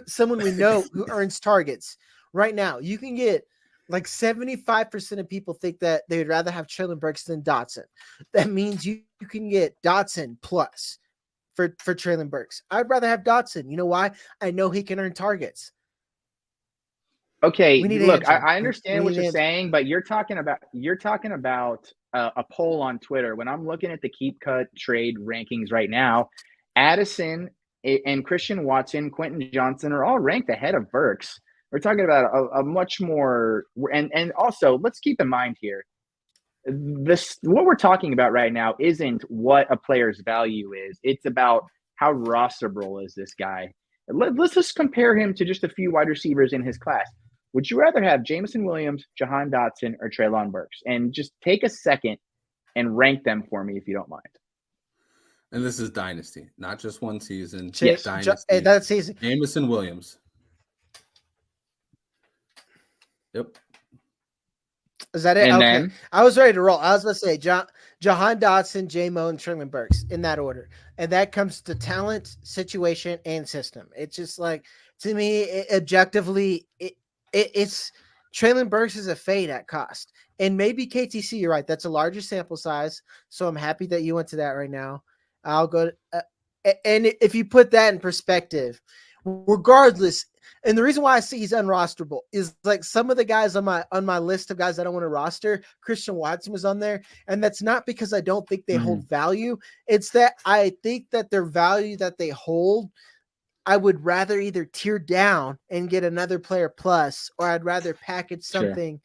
someone we know who earns targets right now. You can get Like 75% of people think that they would rather have Traylon Burks than Dotson. That means you can get Dotson plus for Traylon Burks. I'd rather have Dotson. You know why? I know he can earn targets. Okay, We need look, Andrew. I understand We what need you're Andrew. saying, but you're talking about a poll on Twitter. When I'm looking at the keep cut trade rankings right now, Addison and Christian Watson, Quentin Johnson are all ranked ahead of Burks. We're talking about a much more, and also let's keep in mind here, what we're talking about right now isn't what a player's value is. It's about how rosterable is this guy. Let's just compare him to just a few wide receivers in his class. Would you rather have Jameson Williams, Jahan Dotson, or Treylon Burks? And just take a second and rank them for me if you don't mind. And this is Dynasty, not just one season. Yes. Dynasty. That season. Jameson Williams. Yep. Is that it? And Okay. then? I was ready to roll. I was going to say Jahan Dotson, J-Mo, and Traylon Burks in that order. And that comes to talent, situation, and system. It's just like, to me, objectively, it's Traylon Burks is a fade at cost. And maybe KTC, you're right. That's a larger sample size. So I'm happy that you went to that right now. I'll go. And if you put that in perspective, regardless, and the reason why I see he's unrosterable is like some of the guys on my list of guys I don't want to roster, Christian Watson was on there. And that's not because I don't think they hold value. It's that I think that their value that they hold, I would rather either tear down and get another player plus, or I'd rather package something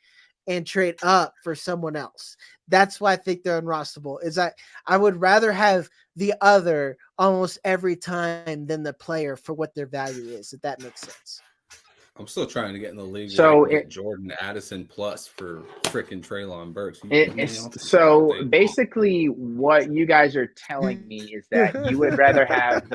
and trade up for someone else. That's why I think they're unrosterable. Is I would rather have the other almost every time than the player for what their value is, if that makes sense. I'm still trying to get in the league. So where I can get Jordan Addison plus for freaking Treylon Burks. So basically, what you guys are telling me is that you would rather have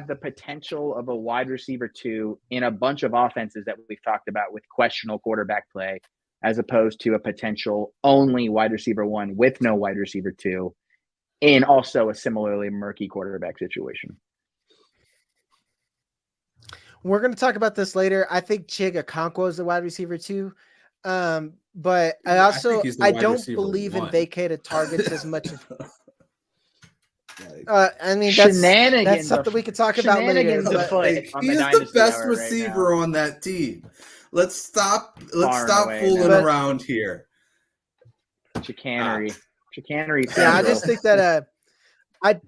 the potential of a wide receiver 2 in a bunch of offenses that we've talked about with questionable quarterback play, as opposed to a potential only wide receiver 1 with no wide receiver 2 in also a similarly murky quarterback situation. We're going to talk about this later. I think Chig Okonkwo is the wide receiver 2. But I don't believe in vacated targets as much as I mean, that's something we could talk about later. He's the best receiver on that team. Let's stop fooling around here. Chicanery. Yeah, I just think that I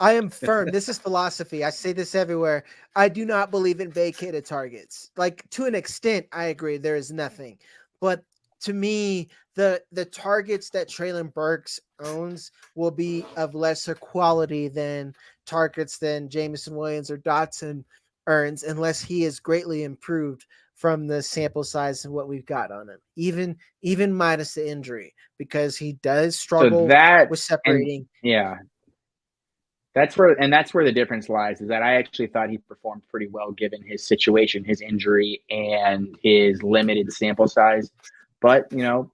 am firm. This is philosophy. I say this everywhere. I do not believe in vacated targets. Like, to an extent, I agree. There is nothing. But to me, the targets that Treylon Burks owns will be of lesser quality than targets than Jameson Williams or Dotson earns, unless he is greatly improved from the sample size of what we've got on him, even minus the injury, because he does struggle with separating. That's where the difference lies, is that I actually thought he performed pretty well given his situation, his injury, and his limited sample size. But,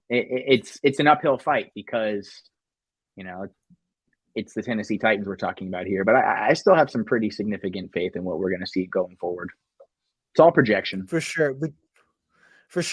it's an uphill fight because, it's the Tennessee Titans we're talking about here. But I still have some pretty significant faith in what we're going to see going forward. It's all projection. For sure.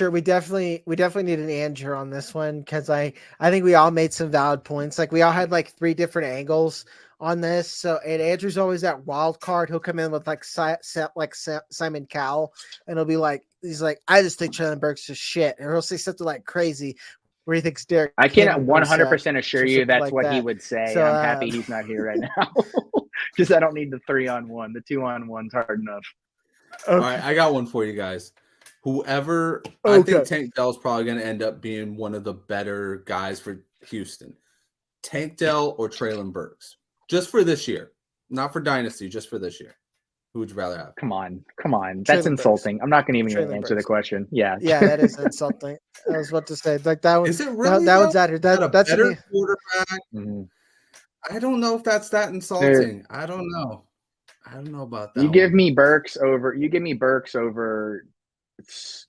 We definitely need an Andrew on this one, because I think we all made some valid points. Like, we all had like 3 different angles on this. So, and Andrew's always that wild card. He'll come in with like Simon Cowell, and he'll be like, he's like, I just think Treylon Burks is shit, or he'll say something like crazy where he thinks Derek. I can 100% assure you that's like what he that. would say. So, I'm happy he's not here right now, because I don't need the 3-on-1. The 2-on-1's hard enough. Okay. All right, I got one for you guys. Whoever, I think Tank Dell's probably going to end up being one of the better guys for Houston. Tank Dell or Treylon Burks, just for this year, not for Dynasty, just for this year. Who would you rather have? Come on. That's insulting. I'm not going to even answer the question. Yeah, that is insulting. I was about to say, like, that one. Is it really? That one's out here. That's better quarterback. Mm-hmm. I don't know if that's that insulting. I don't know about that. You give me Burks over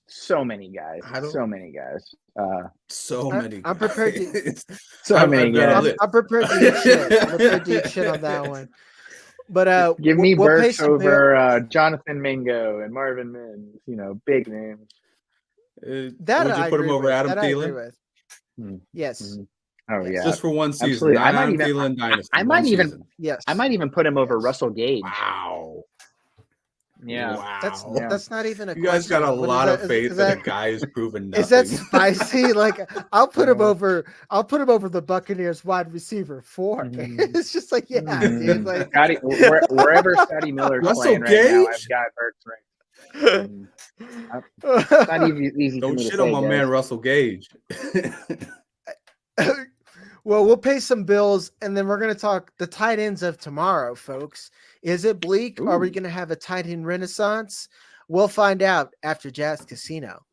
so many guys. I'm prepared to. I'm prepared to eat shit on that one. But give me Burks over Jonathan Mingo and Marvin Mims. Big names. That Would you I put him agree over with. Adam That I agree Thielen? with. Hmm. Yes. Oh Yes. yeah, Just for one season, absolutely. not Adam Thielen Dynasty. I might one even. season. Yes. I might even put him over Yes. Russell Gage. Wow. Yeah. Wow. Yeah. That's not even a You guys question. got a What is lot that? of faith that a guy who's proven Is that nothing. spicy? Like I'll put him Yeah. over. I'll put him over the Buccaneers wide receiver 4. Mhm. It's just like dude. Like Scotty, wherever Scotty Miller's Russell playing right now, I've Gage? got Burks right. It's not easy for Don't me to shit say, on my guys. man Russell Gage. Well, we'll pay some bills, and then we're going to talk the tight ends of tomorrow, folks. Is it bleak? Are we Ooh. going to have a tight end renaissance? We'll find out after Jazz Casino.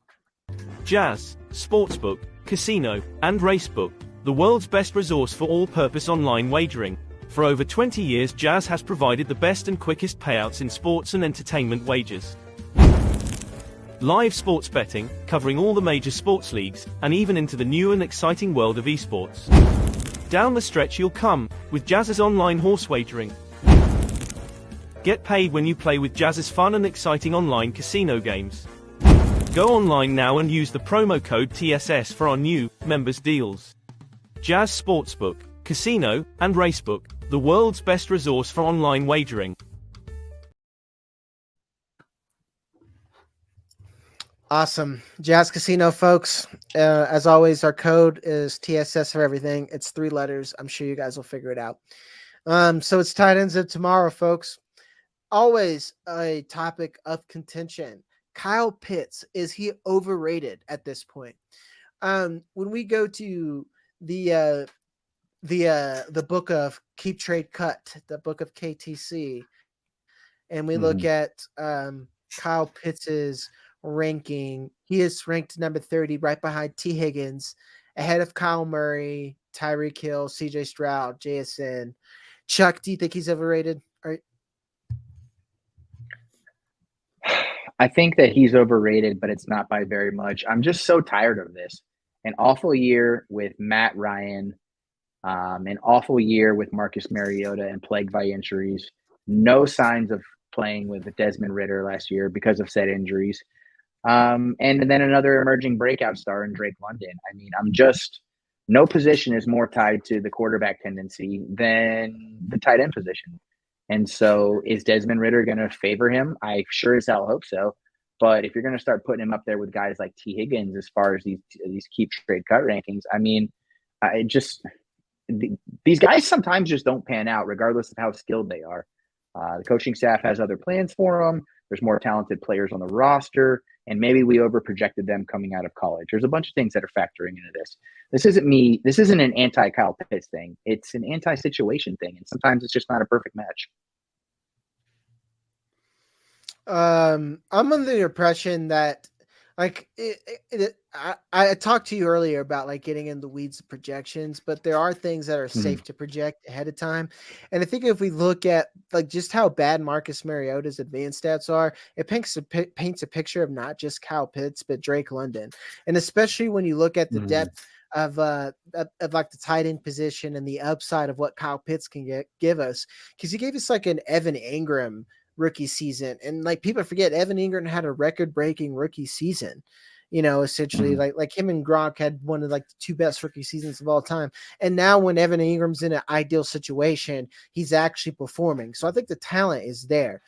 Jazz, Sportsbook, Casino, and Racebook, the world's best resource for all-purpose online wagering. For over 20 years, Jazz has provided the best and quickest payouts in sports and entertainment wagers. Live sports betting, covering all the major sports leagues, and even into the new and exciting world of esports. Down the stretch you'll come, with Jazz's online horse wagering. Get paid when you play with Jazz's fun and exciting online casino games. Go online now and use the promo code TSS for our new members deals. Jazz Sportsbook, Casino, and Racebook, the world's best resource for online wagering. Awesome. Jazz Casino, folks. As always, our code is TSS for everything. It's 3 letters. I'm sure you guys will figure it out. So it's tight ends of tomorrow, folks. Always a topic of contention. Kyle Pitts, is he overrated at this point? When we go to the book of Keep Trade Cut, the book of KTC, and we look at Kyle Pitts's ranking, he is ranked number 30, right behind T. Higgins, ahead of Kyle Murray, Tyreek Hill, CJ Stroud, JSN. Chuck, do you think he's overrated? I think that he's overrated, but it's not by very much. I'm just so tired of this. An awful year with Matt Ryan, an awful year with Marcus Mariota and plagued by injuries. No signs of playing with Desmond Ridder last year because of said injuries. And then another emerging breakout star in Drake London. I mean, no position is more tied to the quarterback tendency than the tight end position. And so is Desmond Ridder going to favor him? I sure as hell hope so. But if you're going to start putting him up there with guys like T. Higgins as far as these Keep Trade Cut rankings, I mean, these guys sometimes just don't pan out regardless of how skilled they are. The coaching staff has other plans for them. There's more talented players on the roster, and maybe we overprojected them coming out of college. There's a bunch of things that are factoring into this. This isn't an anti-Kyle Pitts thing. It's an anti-situation thing, and sometimes it's just not a perfect match. I'm under the impression that like I talked to you earlier about like getting in the weeds of projections, but there are things that are safe to project ahead of time. And I think if we look at like just how bad Marcus Mariota's advanced stats are, it paints a picture of not just Kyle Pitts, but Drake London. And especially when you look at the depth of like the tight end position and the upside of what Kyle Pitts can give us, because he gave us like an Evan Ingram rookie season, and like people forget Evan Ingram had a record-breaking rookie season, essentially like him and Gronk had one of like the 2 best rookie seasons of all time. And now when Evan Ingram's in an ideal situation, he's actually performing. So I think the talent is there.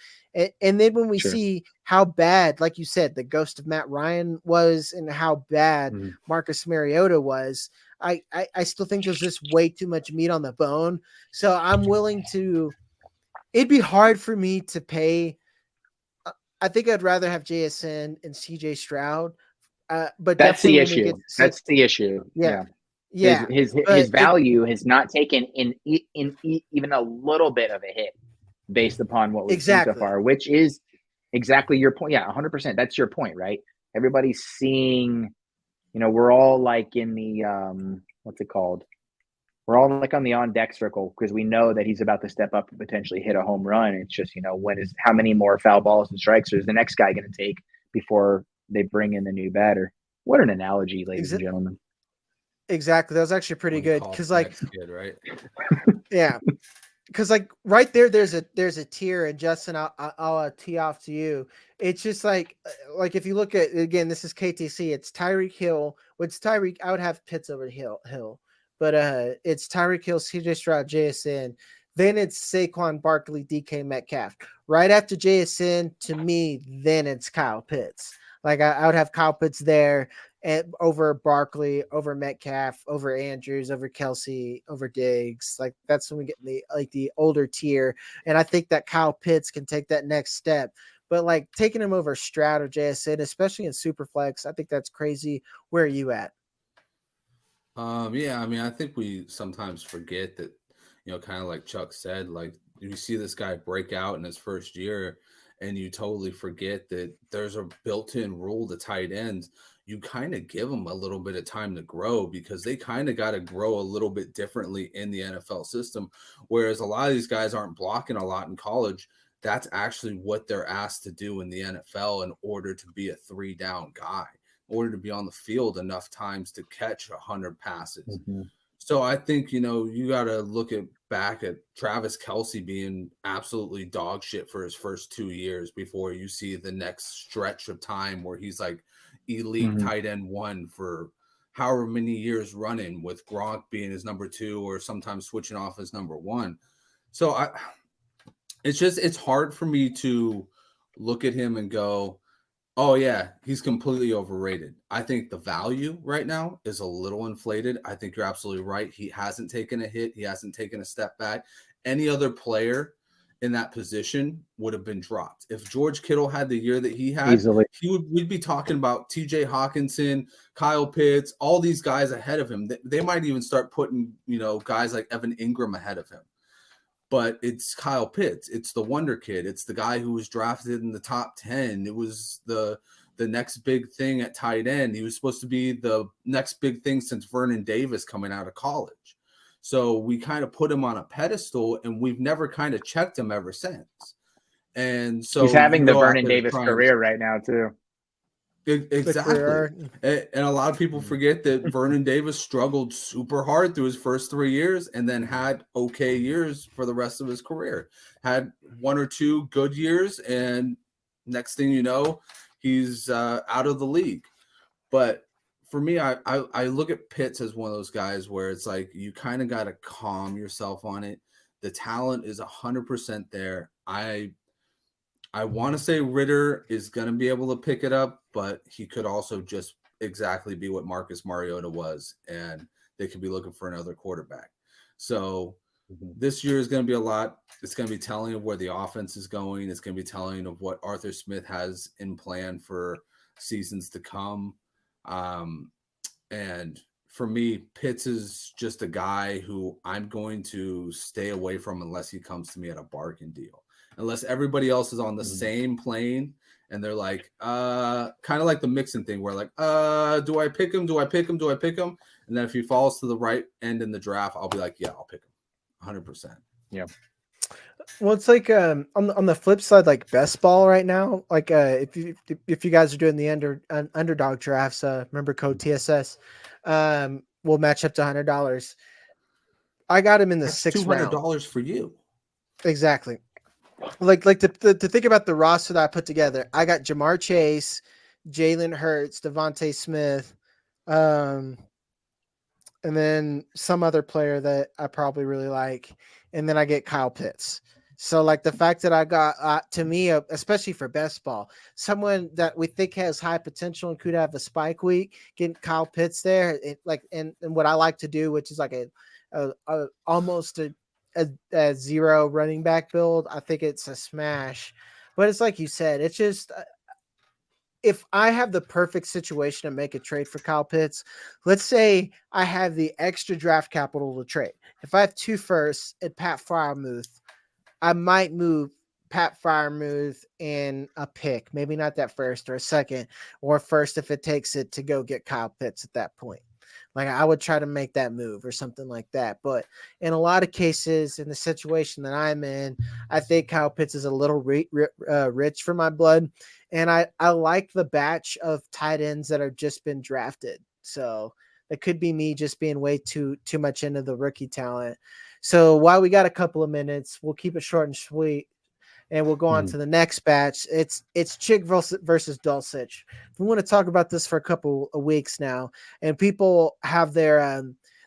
And then when we see how bad, like you said, the ghost of Matt Ryan was and how bad Marcus Mariota was, I still think there's just way too much meat on the bone. So I'm willing to. It'd be hard for me to pay. I think I'd rather have JSN and CJ Stroud. But that's the issue. That's the issue. Yeah. His value has not taken in even a little bit of a hit based upon what we've seen so far, which is exactly your point. Yeah, 100%. That's your point, right? Everybody's seeing, we're all like in the what's it called? We're all like on the on-deck circle because we know that he's about to step up and potentially hit a home run. It's just, how many more foul balls and strikes is the next guy going to take before they bring in the new batter? What an analogy, ladies and gentlemen. Exactly. That was actually pretty good because good, right? Yeah. Because like right there's a tier, and Justin, I'll tee off to you. It's just like if you look at again, this is KTC. It's Tyreek Hill. What's Tyreek? I would have Pitts over Hill, but it's Tyreek Hill, CJ Stroud, JSN. Then it's Saquon Barkley, DK Metcalf. Right after JSN, to me, then it's Kyle Pitts. Like I would have Kyle Pitts there and over Barkley, over Metcalf, over Andrews, over Kelsey, over Diggs. Like that's when we get the older tier. And I think that Kyle Pitts can take that next step. But like taking him over Stroud or JSN, especially in Superflex, I think that's crazy. Where are you at? Yeah, I mean, I think we sometimes forget that, kind of like Chuck said, like you see this guy break out in his first year, and you totally forget that there's a built-in rule to tight ends. You kind of give them a little bit of time to grow because they kind of got to grow a little bit differently in the NFL system. Whereas a lot of these guys aren't blocking a lot in college. That's actually what they're asked to do in the NFL in order to be a 3-down guy, in order to be on the field enough times to catch 100 passes. Mm-hmm. So I think, you got to look back at Travis Kelce being absolutely dog shit for his first 2 years before you see the next stretch of time where he's like elite tight end 1 for however many years running, with Gronk being his number 2 or sometimes switching off as number 1. So it's hard for me to look at him and go, oh, yeah, he's completely overrated. I think the value right now is a little inflated. I think you're absolutely right. He hasn't taken a hit. He hasn't taken a step back. Any other player in that position would have been dropped. If George Kittle had the year that he had, Easily. we'd be talking about TJ Hawkinson, Kyle Pitts, all these guys ahead of him. They might even start putting, guys like Evan Ingram ahead of him. But it's Kyle Pitts. It's the wonder kid. It's the guy who was drafted in the top 10. It was the next big thing at tight end. He was supposed to be the next big thing since Vernon Davis coming out of college. So we kind of put him on a pedestal, and we've never kind of checked him ever since. And so he's having the Vernon Davis career right now too. Exactly. And a lot of people forget that Vernon Davis struggled super hard through his first 3 years and then had okay years for the rest of his career. Had 1 or 2 good years, and next thing you know, he's out of the league. But for me, I look at Pitts as one of those guys where it's like you kind of got to calm yourself on it. The talent is 100% there. I want to say Ritter is going to be able to pick it up, but he could also just exactly be what Marcus Mariota was, and they could be looking for another quarterback. So this year is going to be a lot. It's going to be telling of where the offense is going. It's going to be telling of what Arthur Smith has in plan for seasons to come. And for me, Pitts is just a guy who I'm going to stay away from unless he comes to me at a bargain deal. Unless everybody else is on the same plane and they're like, kind of like the Mixon thing where like, do I pick him? Do I pick him? Do I pick him? And then if he falls to the right end in the draft, I'll be like, yeah, I'll pick him 100%. Yeah. Well, it's like on the flip side, like best ball right now, like if you guys are doing the underdog drafts, remember code TSS, we'll match up to $100. I got him in the sixth round. $200 for you. Exactly. Like to think about the roster that I put together, I got Jamar Chase, Jalen Hurts, Devontae Smith, and then some other player that I probably really like, and then I get Kyle Pitts. So like the fact that I got to me, especially for best ball, someone that we think has high potential and could have a spike week, getting Kyle Pitts there, and what I like to do, which is like almost a zero running back build, I think it's a smash. But it's like you said, it's just if I have the perfect situation to make a trade for Kyle Pitts, let's say I have the extra draft capital to trade. If I have 2 firsts and Pat Freiermuth, I might move Pat Freiermuth in a pick, maybe not that first or a second, or first if it takes it to go get Kyle Pitts at that point. Like I would try to make that move or something like that. But in a lot of cases, in the situation that I'm in, I think Kyle Pitts is a little rich for my blood. And I like the batch of tight ends that have just been drafted. So it could be me just being way too much into the rookie talent. So while we got a couple of minutes, we'll keep it short and sweet. and we'll go on Mhm. to the next batch. It's Chig versus Dulcich. We want to talk about this for a couple of weeks now, and people have their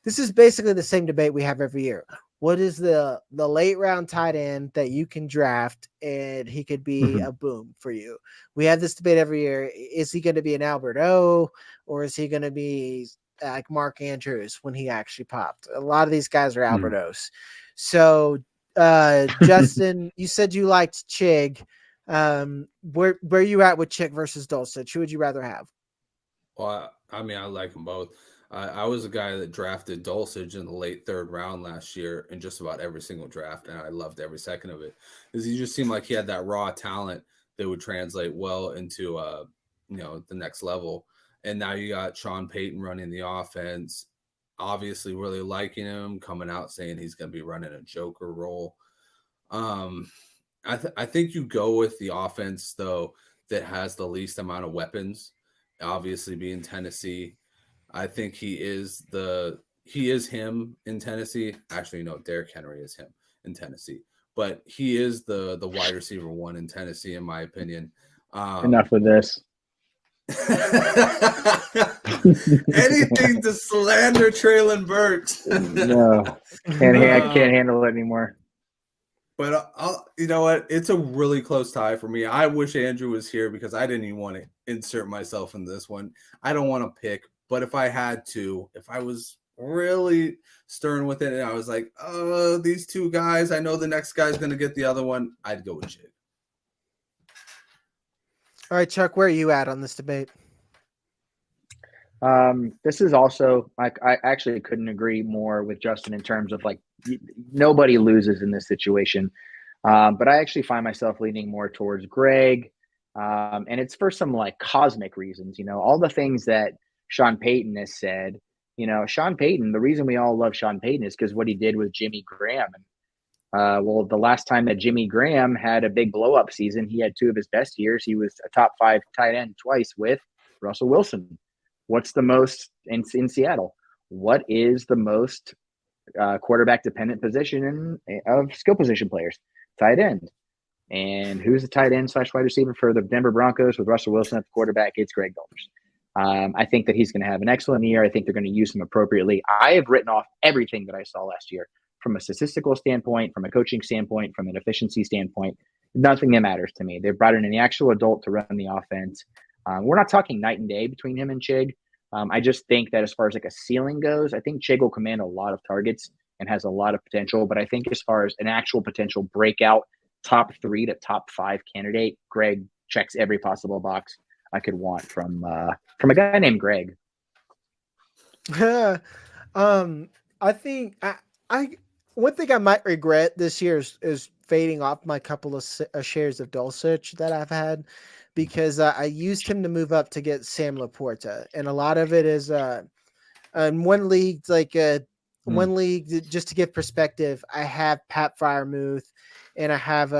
this is basically the same debate we have every year. What is the late round tight end that you can draft and he could be a boom for you? We have this debate every year. Is he going to be an Albert O, or is he going to be like Mark Andrews when he actually popped? A lot of these guys are Albert O's. So Justin, you said you liked Chig. Where are you at with Chig versus Dulcich? Who would you rather have? Well, I mean, I like them both. I was a guy that drafted Dulcich in the late 3rd round last year in just about every single draft, and I loved every second of it because he just seemed like he had that raw talent that would translate well into the next level. And now you got Sean Payton running the offense, obviously really liking him, coming out saying he's going to be running a Joker role. I think you go with the offense though that has the least amount of weapons. Obviously, being Tennessee, I think he is him in Tennessee. Actually, no, Derrick Henry is him in Tennessee, but he is the wide receiver 1 in Tennessee, in my opinion. Enough with this. Anything to slander Traylon Burks. No, I can't handle it anymore. But you know what? It's a really close tie for me. I wish Andrew was here because I didn't even want to insert myself in this one. I don't want to pick, but if I had to, if I was really stern with it and I was like, oh, these two guys, I know the next guy's going to get the other one, I'd go with Chig. All right, Chuck, where are you at on this debate? This is also like I actually couldn't agree more with Justin in terms of like nobody loses in this situation. But I actually find myself leaning more towards Greg. And it's for some like cosmic reasons, all the things that Sean Payton has said. Sean Payton, the reason we all love Sean Payton is because what he did with Jimmy Graham. Well, the last time that Jimmy Graham had a big blow up season, he had 2 of his best years. He was a top 5 tight end twice with Russell Wilson. What's the most in Seattle? What is the most quarterback dependent position of skill position players? Tight end. And who's the tight end / wide receiver for the Denver Broncos with Russell Wilson at the quarterback? It's Greg Golders. I think that he's going to have an excellent year. I think they're going to use him appropriately. I have written off everything that I saw last year from a statistical standpoint, from a coaching standpoint, from an efficiency standpoint. Nothing that matters to me. They brought in an actual adult to run the offense. We're not talking night and day between him and Chig. I just think that as far as like a ceiling goes, I think Chig will command a lot of targets and has a lot of potential. But I think as far as an actual potential breakout top 3 to top 5 candidate, Greg checks every possible box I could want from a guy named Greg. I think I one thing I might regret this year is fading off my couple of shares of Dulcich that I've had, because I used him to move up to get Sam Laporta, and a lot of it is in one league, one league, just to give perspective, I have Pat Fryermuth and I have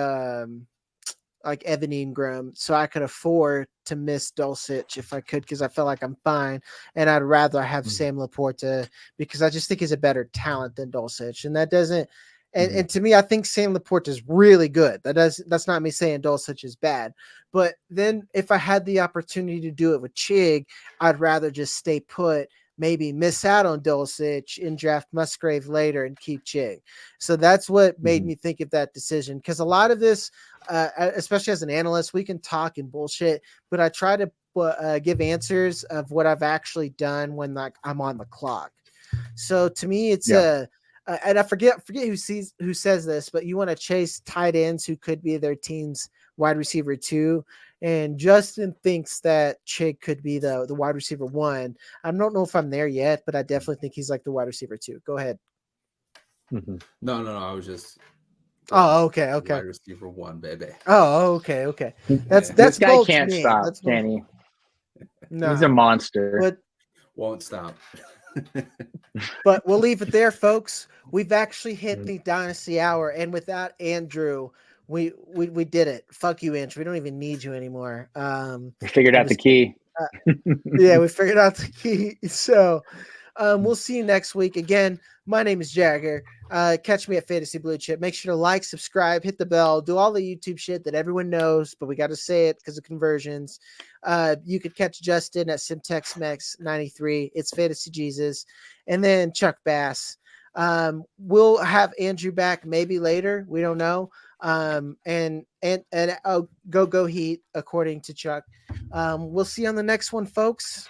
like Evan Ingram, so I could afford to miss Dulcich if I could, because I feel like I'm fine, and I'd rather have Sam Laporta because I just think he's a better talent than Dulcich, and that doesn't. And to me, I think Sam Laporta is really good. That's not me saying Dulcich is bad, but then if I had the opportunity to do it with Chig, I'd rather just stay put, maybe miss out on Dulcich and draft Musgrave later and keep Chig. So that's what made me think of that decision. Because a lot of this, especially as an analyst, we can talk and bullshit, but I try to give answers of what I've actually done when I'm on the clock. So to me, it's and I forget who says this, but you want to chase tight ends who could be their team's wide receiver 2. And Justin thinks that Chig could be the wide receiver 1. I don't know if I'm there yet, but I definitely think he's like the wide receiver 2. Go ahead. No. I was just. Oh, okay. Wide receiver 1, baby. Oh, okay. That's this guy bold can't to me. stop, That's can he? No, he's a monster. But won't stop. But we'll leave it there, folks. We've actually hit the Dynasty hour, and without Andrew, we did it. Fuck you, Andrew. We don't even need you anymore. We figured out the key. Yeah, we figured out the key. So We'll see you next week. Again, my name is Jagger. Catch me at Fantasy Blue Chip. Make sure to like, subscribe, hit the bell, do all the YouTube shit that everyone knows, but we got to say it because of conversions. You could catch Justin at SimTexMex93. It's Fantasy Jesus. And then Chuck Bass. We'll have Andrew back maybe later. We don't know. And go Heat, according to Chuck. We'll see you on the next one, folks.